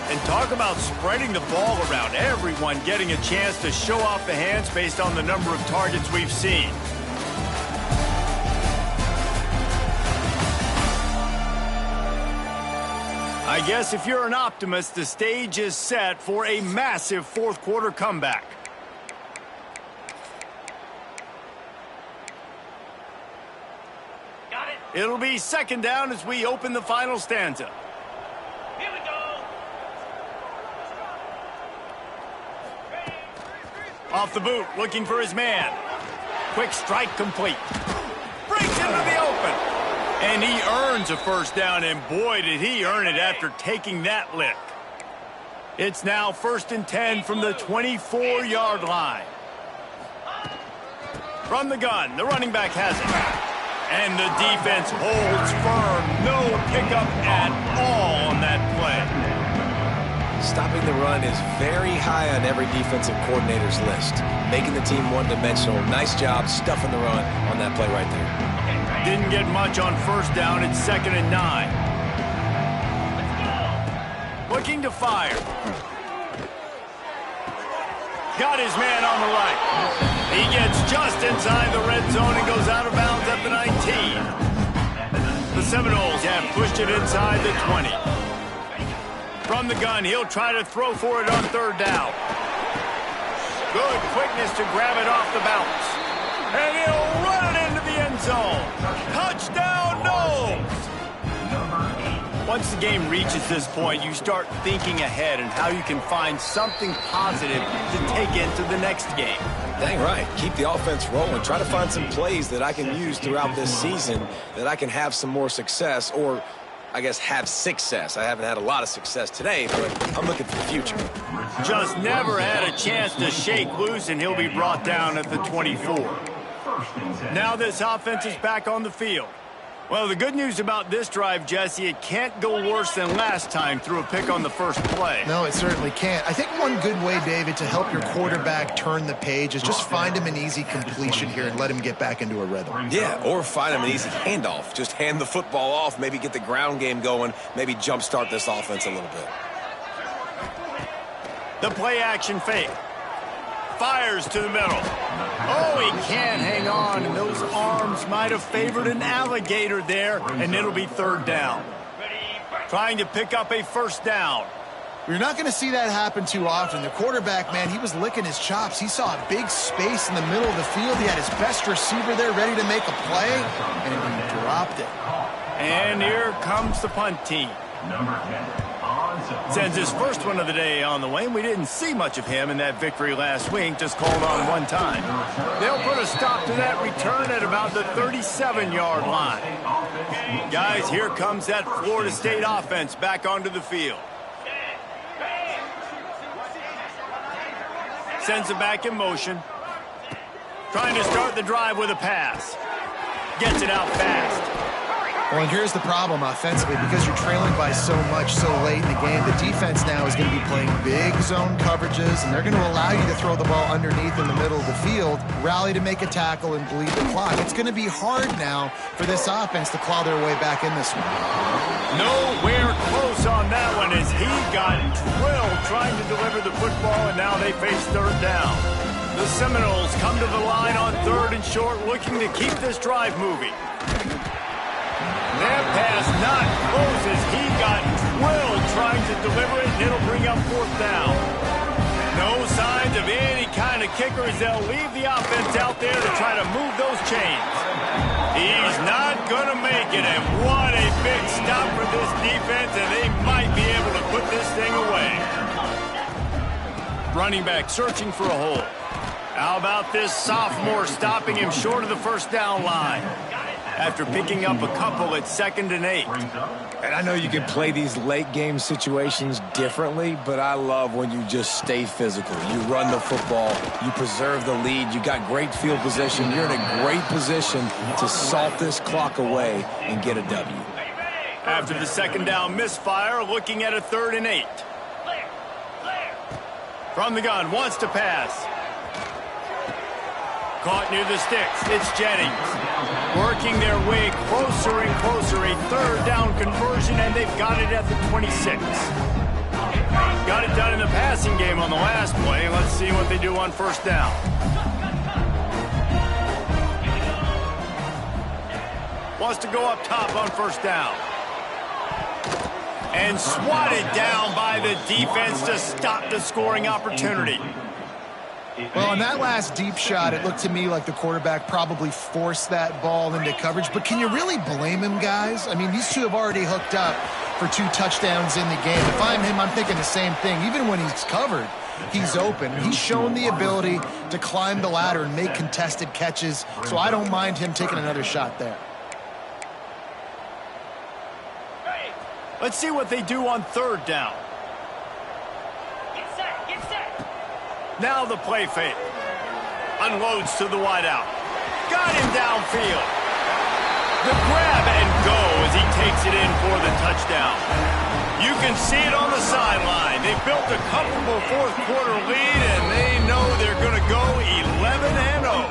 And talk about spreading the ball around. Everyone getting a chance to show off the hands based on the number of targets we've seen. I guess if you're an optimist, the stage is set for a massive 4th quarter comeback. Got it. It'll be second down as we open the final stanza. Here we go. Off the boot, looking for his man. Quick strike complete. Breaks into the open. And he earns a first down, and boy, did he earn it after taking that lick. It's now 1st and 10 from the 24-yard line. From the gun, the running back has it. And the defense holds firm. No pickup at all on that play. Stopping the run is very high on every defensive coordinator's list. Making the team one-dimensional. Nice job stuffing the run on that play right there. Didn't get much on first down. It's 2nd and 9. Looking to fire. Got his man on the right. He gets just inside the red zone and goes out of bounds at the 19. The Seminoles have pushed it inside the 20. From the gun, he'll try to throw for it on 3rd down. Good quickness to grab it off the bounce. And he'll run it into the end zone. Touchdown, Noles! Once the game reaches this point, you start thinking ahead and how you can find something positive to take into the next game. Dang right. Keep the offense rolling. Try to find some plays that I can use throughout this season that I can have some more success, or I guess have success. I haven't had a lot of success today, but I'm looking for the future. Just never had a chance to shake loose, and he'll be brought down at the 24. Now this offense is back on the field. Well, the good news about this drive, Jesse, it can't go worse than last time through a pick on the first play. No, it certainly can't. I think one good way, David, to help your quarterback turn the page is just find him an easy completion here and let him get back into a rhythm. Yeah, or find him an easy handoff. Just hand the football off, maybe get the ground game going, maybe jumpstart this offense a little bit. The play action fake. Fires to the middle. Oh, he can't hang on, and those arms might have favored an alligator there, and it'll be 3rd down. Trying to pick up a first down. You're not going to see that happen too often. The quarterback, man, he was licking his chops. He saw a big space in the middle of the field. He had his best receiver there ready to make a play, and he dropped it. And here comes the punt team. Number 10. Sends his first one of the day on the way, and we didn't see much of him in that victory last week, just called on one time. They'll put a stop to that return at about the 37-yard line. Guys, here comes that Florida State offense back onto the field. Sends it back in motion. Trying to start the drive with a pass. Gets it out fast. Well, and here's the problem offensively. Because you're trailing by so much so late in the game, the defense now is going to be playing big zone coverages, and they're going to allow you to throw the ball underneath in the middle of the field, rally to make a tackle, and bleed the clock. It's going to be hard now for this offense to claw their way back in this one. Nowhere close on that one as he got drilled trying to deliver the football, and now they face 3rd down. The Seminoles come to the line on 3rd and short, looking to keep this drive moving. That pass not close as he got drilled trying to deliver it, and it'll bring up 4th down. No signs of any kind of kicker as they'll leave the offense out there to try to move those chains. He's not going to make it, and what a big stop for this defense, and they might be able to put this thing away. Running back searching for a hole. How about this sophomore stopping him short of the first down line? After picking up a couple at 2nd and 8. And I know you can play these late game situations differently, but I love when you just stay physical. You run the football, you preserve the lead, you got great field position, you're in a great position to salt this clock away and get a W. After the 2nd down misfire, looking at a 3rd and 8. From the gun, wants to pass. Caught near the sticks. It's Jennings. Working their way closer and closer. A 3rd down conversion, and they've got it at the 26. Got it done in the passing game on the last play. Let's see what they do on first down. Wants to go up top on first down. And swatted down by the defense to stop the scoring opportunity. Well, on that last deep shot, it looked to me like the quarterback probably forced that ball into coverage. But can you really blame him, guys? I mean, these two have already hooked up for 2 touchdowns in the game. If I'm him, I'm thinking the same thing. Even when he's covered, he's open. He's shown the ability to climb the ladder and make contested catches, so I don't mind him taking another shot there. Let's see what they do on 3rd down. Get set, get set. Now the play fake. Unloads to the wideout. Got him downfield. The grab and go as he takes it in for the touchdown. You can see it on the sideline. They built a comfortable 4th quarter lead, and they know they're going to go 11-0.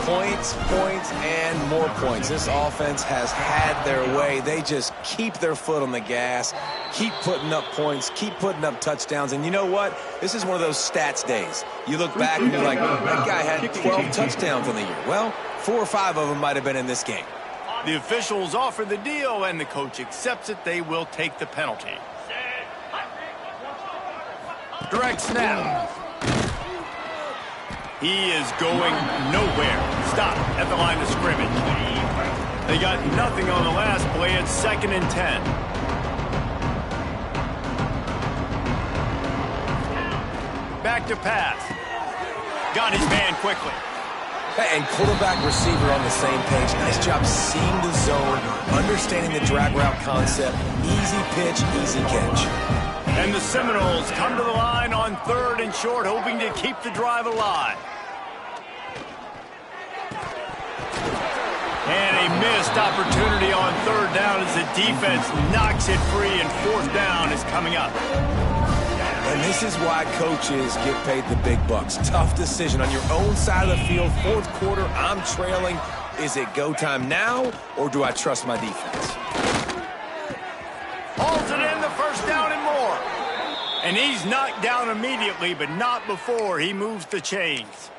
Points, points, and more points. This offense has had their way. They just keep their foot on the gas, keep putting up points, keep putting up touchdowns. And you know what? This is one of those stats days. You look back and you're like, that guy had 12 touchdowns in the year. Well, 4 or 5 of them might have been in this game. The officials offer the deal, and the coach accepts it. They will take the penalty. Direct snap. He is going nowhere. Stop at the line of scrimmage. They got nothing on the last play. It's 2nd and 10. Back to pass. Got his man quickly. And quarterback receiver on the same page. Nice job seeing the zone, understanding the drag route concept. Easy pitch, easy catch. And the Seminoles come to the line on 3rd and short, hoping to keep the drive alive. And a missed opportunity on 3rd down as the defense knocks it free, and 4th down is coming up. And this is why coaches get paid the big bucks. Tough decision on your own side of the field. 4th quarter, I'm trailing. Is it go time now, or do I trust my defense? Hauls it in, the 1st down and more. And he's knocked down immediately, but not before he moves the chains.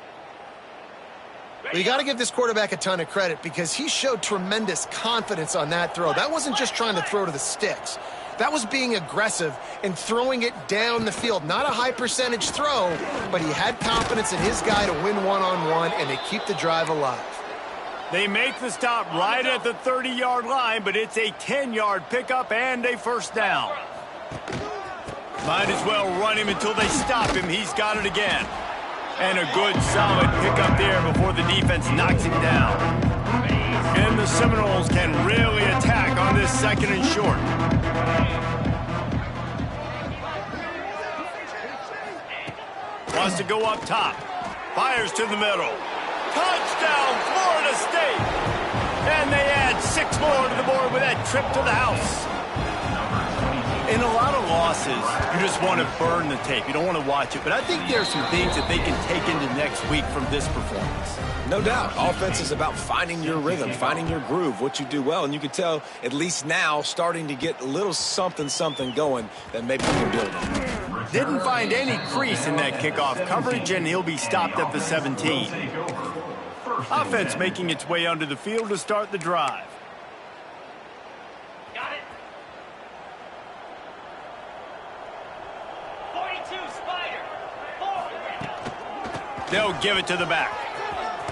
Well, you got to give this quarterback a ton of credit because he showed tremendous confidence on that throw. That wasn't just trying to throw to the sticks. That was being aggressive and throwing it down the field. Not a high percentage throw, but he had confidence in his guy to win one-on-one, and they keep the drive alive. They make the stop right at the 30-yard line, but it's a 10-yard pickup and a 1st down. Might as well run him until they stop him. He's got it again. And a good, solid pickup there before the defense knocks him down. And the Seminoles can really attack on this 2nd and short. Wants to go up top. Fires to the middle. Touchdown, Florida State! And they add 6 more to the board with that trip to the house. In a lot of losses, you just want to burn the tape. You don't want to watch it. But I think there are some things that they can take into next week from this performance. No doubt. Offense is about finding your rhythm, finding your groove, what you do well. And you can tell, at least now, starting to get a little something going that maybe you can build on. Didn't find any crease in that kickoff coverage, and he'll be stopped at the 17. Offense making its way onto the field to start the drive. Got it. 42, Spider. Forward. They'll give it to the back.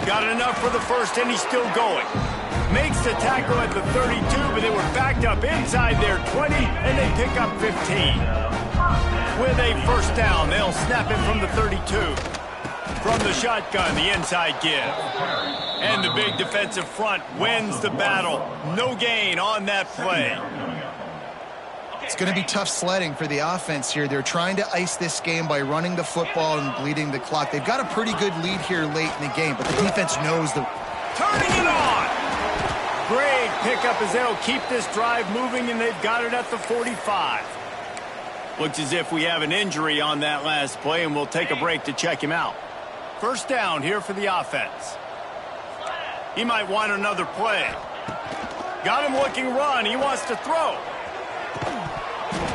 Got enough for the 1st, and he's still going. Makes the tackle at the 32, but they were backed up inside their 20, and they pick up 15. With a 1st down, they'll snap it from the 32. From the shotgun, the inside give. And the big defensive front wins the battle. No gain on that play. It's going to be tough sledding for the offense here. They're trying to ice this game by running the football and bleeding the clock. They've got a pretty good lead here late in the game, but the defense knows the... Turning it on! Great pickup as they'll keep this drive moving, and they've got it at the 45. Looks as if we have an injury on that last play, and we'll take a break to check him out. 1st down here for the offense. He might want another play. Got him looking run. He wants to throw.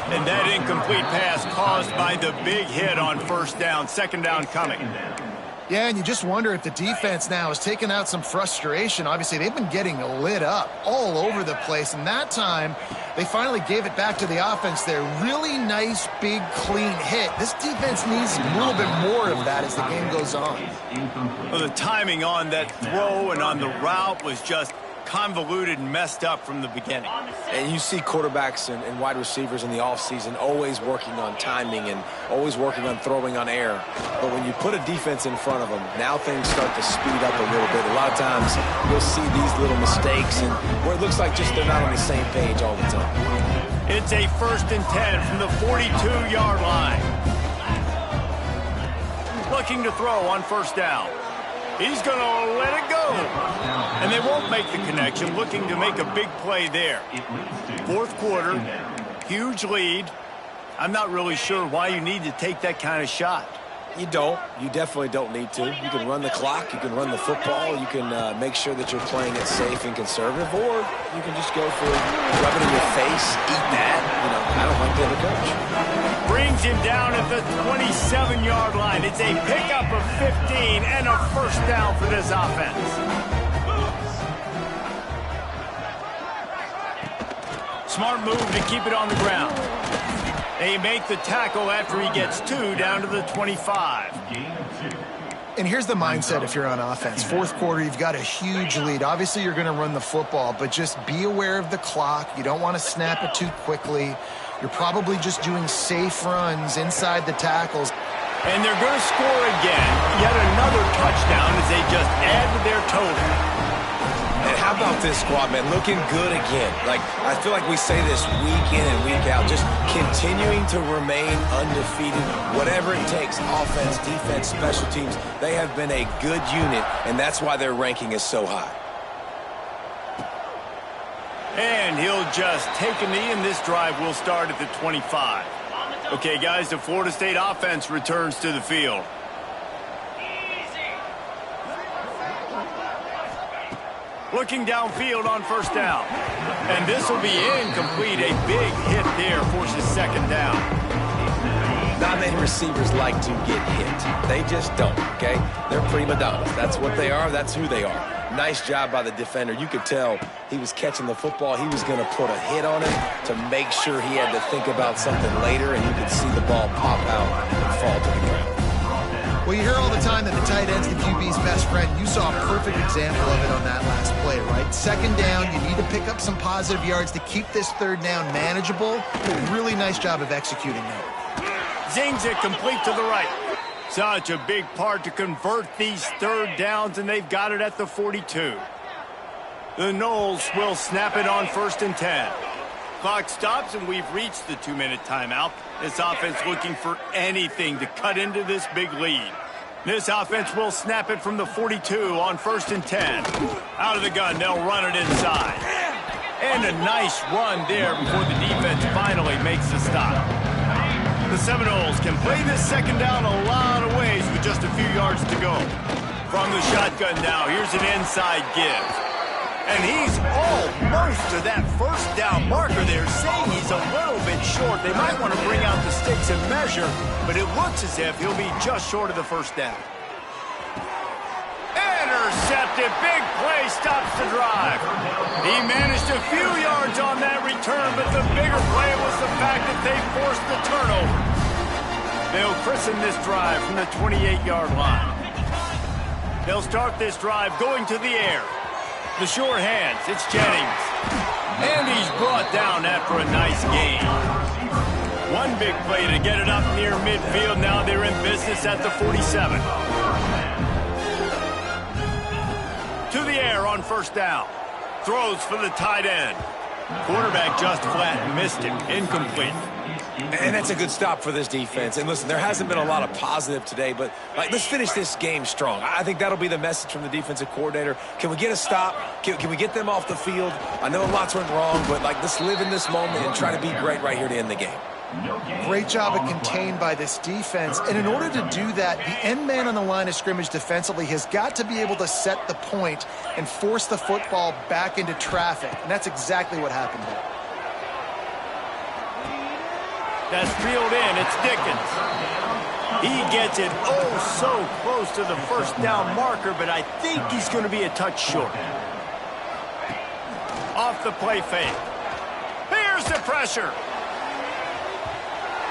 And that incomplete pass caused by the big hit on 1st down. 2nd down coming. Yeah, and you just wonder if the defense now has taken out some frustration. Obviously, they've been getting lit up all over the place, and that time They finally gave it back to the offense there. Really nice, big, clean hit. This defense needs a little bit more of that as the game goes on. Well, the timing on that throw and on the route was just convoluted and messed up from the beginning. And you see quarterbacks and wide receivers in the offseason always working on timing and always working on throwing on air. But when you put a defense in front of them, now things start to speed up a little bit. A lot of times you'll see these little mistakes and where it looks like just they're not on the same page all the time. It's a 1st and 10 from the 42-yard line. Looking to throw on 1st down. He's going to let it go. And they won't make the connection, looking to make a big play there. 4th quarter, huge lead. I'm not really sure why you need to take that kind of shot. You don't. You definitely don't need to. You can run the clock. You can run the football. You can make sure that you're playing it safe and conservative, or you can just go for rub it in your face, eat that. You know, I don't like the other coach. Brings him down at the 27-yard line. It's a pickup of 15 and a 1st down for this offense. Smart move to keep it on the ground. They make the tackle after he gets 2 down to the 25. And here's the mindset if you're on offense. 4th quarter, you've got a huge lead. Obviously, you're going to run the football, but just be aware of the clock. You don't want to snap it too quickly. You're probably just doing safe runs inside the tackles. And they're going to score again. Yet another touchdown as they just add to their total. And how about this squad, man? Looking good again. Like, I feel like we say this week in and week out, just continuing to remain undefeated, whatever it takes, offense, defense, special teams. They have been a good unit, and that's why their ranking is so high. And he'll just take a knee, and this drive will start at the 25. Okay, guys, the Florida State offense returns to the field. Looking downfield on 1st down. And this will be incomplete. A big hit there forces 2nd down. Not many receivers like to get hit. They just don't, okay? They're prima donnas. That's what they are. That's who they are. Nice job by the defender. You could tell he was catching the football. He was going to put a hit on it to make sure he had to think about something later, and you could see the ball pop out and fall to the ground. Well, you hear all the time that the tight end's the QB's best friend. You saw a perfect example of it on that last play, right? 2nd down, you need to pick up some positive yards to keep this 3rd down manageable. Really nice job of executing that. Zings it complete to the right. Such a big part to convert these 3rd downs, and they've got it at the 42. The Noles will snap it on 1st and 10. Clock stops, and we've reached the 2-minute timeout. This offense looking for anything to cut into this big lead. This offense will snap it from the 42 on 1st and 10. Out of the gun, they'll run it inside. And a nice run there before the defense finally makes the stop. The Seminoles can play this 2nd down a lot of ways with just a few yards to go. From the shotgun now, here's an inside give. And he's almost to that 1st down marker there, saying he's a little bit short. They might want to bring out the sticks and measure, but it looks as if he'll be just short of the 1st down. Intercepted. Big play stops the drive. He managed a few yards on that return, but the bigger play was the fact that they forced the turnover. They'll christen this drive from the 28-yard line. They'll start this drive going to the air. The sure hands, it's Jennings. And he's brought down after a nice gain. One big play to get it up near midfield. Now they're in business at the 47. To the air on 1st down. Throws for the tight end. Quarterback just flat and missed him. Incomplete. And that's a good stop for this defense. And listen, there hasn't been a lot of positive today, but let's finish this game strong. I think that'll be the message from the defensive coordinator. Can we get a stop? Can we get them off the field? I know lots went wrong, but let's live in this moment and try to be great right here to end the game. Great job of contained by this defense. And in order to do that, the end man on the line of scrimmage defensively has got to be able to set the point and force the football back into traffic. And that's exactly what happened there. That's reeled in. It's Dickens. He gets it so close to the 1st down marker, but I think he's going to be a touch short. Off the play fake. Here Here's the pressure.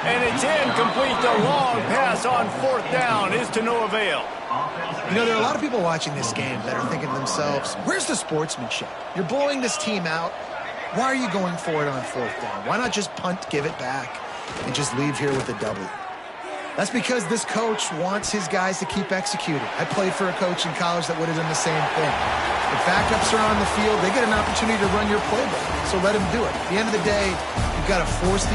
And it's incomplete. The long pass on 4th down is to no avail. You know, there are a lot of people watching this game that are thinking to themselves, where's the sportsmanship? You're blowing this team out. Why are you going for it on 4th down? Why not just punt, give it back, and just leave here with a W? That's because this coach wants his guys to keep executing. I played for a coach in college that would have done the same thing. If backups are on the field, they get an opportunity to run your playbook, so let them do it. At the end of the day, you've got to force the